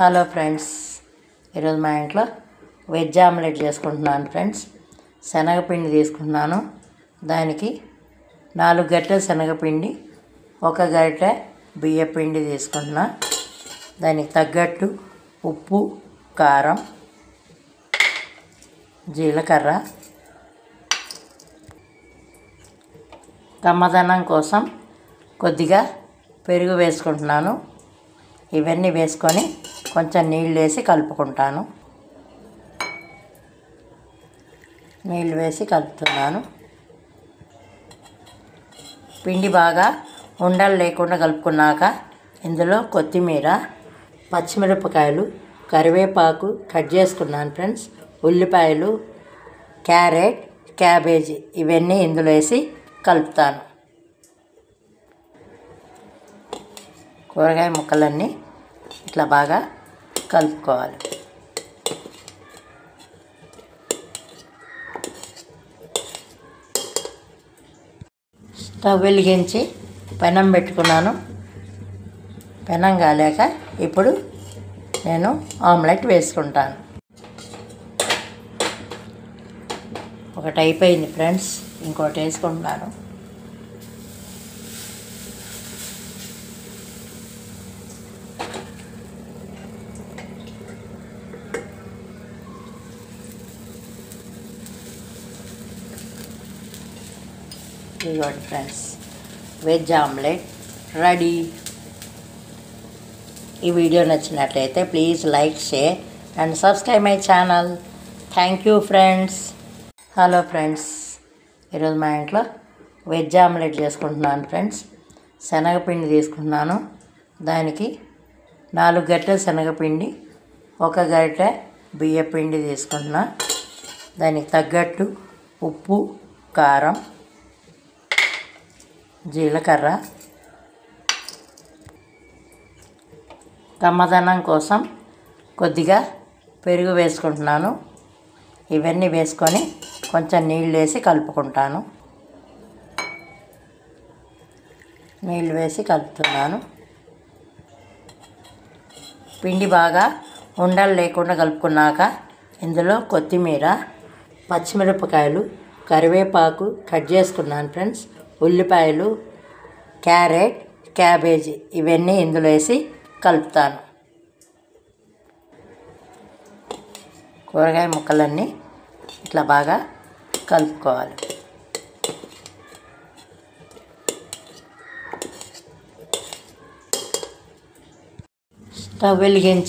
Hello friends, ఈరోజు మా ఇంట్లో వెజ్ ఆమ్లెట్ చేసుకుంటున్నాను ఫ్రెండ్స్. శనగపిండి తీసుకున్నాను. దానికి 4 గరిటెల శనగపిండి, 1 గరిటె బియ్యపిండి తీసుకుంటున్నా. దానికి తగ్గట్టు ఉప్పు, కారం, జీలకర్ర, కమ్మదనం కోసం కొద్దిగా పెరుగు వేసుకుంటున్నాను. ఇవన్నీ వేసుకొని కొంచెం నీళ్ళు వేసి కలుపుకుంటాను. నీళ్ళు వేసి కలుపుతున్నాను. పిండి బాగా ఉండలు లేకుండా కలుపుకున్నాక ఇందులో కొత్తిమీర, పచ్చిమిరపకాయలు, కరివేపాకు కట్ చేసుకున్నాను ఫ్రెండ్స్, ఉల్లిపాయలు, క్యారెట్, క్యాబేజీ ఇవన్నీ ఇందులో వేసి కలుపుతాను. కూరగాయ ముక్కలన్నీ ఇట్లా బాగా కలుపుకోవాలి. స్టవ్ వెలిగించి పెనం పెట్టుకున్నాను. పెనం కాలేక ఇప్పుడు నేను ఆమ్లెట్ వేసుకుంటాను. ఒకటి అయిపోయింది ఫ్రెండ్స్, ఇంకోటి వేసుకుంటున్నాను. ఇదిగోండి ఫ్రెండ్స్, వెజ్ ఆమ్లెట్ రెడీ. ఈ వీడియో నచ్చినట్లయితే please like, share and subscribe my channel. Thank you friends. Hello friends, ఈరోజు మా ఇంట్లో వెజ్ ఆమ్లెట్ చేసుకుంటున్నాను ఫ్రెండ్స్. శనగపిండి తీసుకున్నాను. దానికి 4 గరిటెల శనగపిండి, 1 గరిటె బియ్యపిండి తీసుకుంటున్నా. దానికి తగ్గట్టు ఉప్పు, కారం, జీలకర్ర, కమ్మదనం కోసం కొద్దిగా పెరుగు వేసుకుంటున్నాను. ఇవన్నీ వేసుకొని కొంచెం నీళ్ళు వేసి కలుపుకుంటాను. నీళ్ళు వేసి కలుపుతున్నాను. పిండి బాగా ఉండలు లేకుండా కలుపుకున్నాక ఇందులో కొత్తిమీర, పచ్చిమిరపకాయలు, కరివేపాకు కట్ చేసుకున్నాను ఫ్రెండ్స్, ఉల్లిపాయలు, క్యారెట్, క్యాబేజీ ఇవన్నీ ఇందులో వేసి కలుపుతాను. కూరగాయ ముక్కలన్నీ ఇట్లా బాగా కలుపుకోవాలి. స్టవ్ వెలిగించి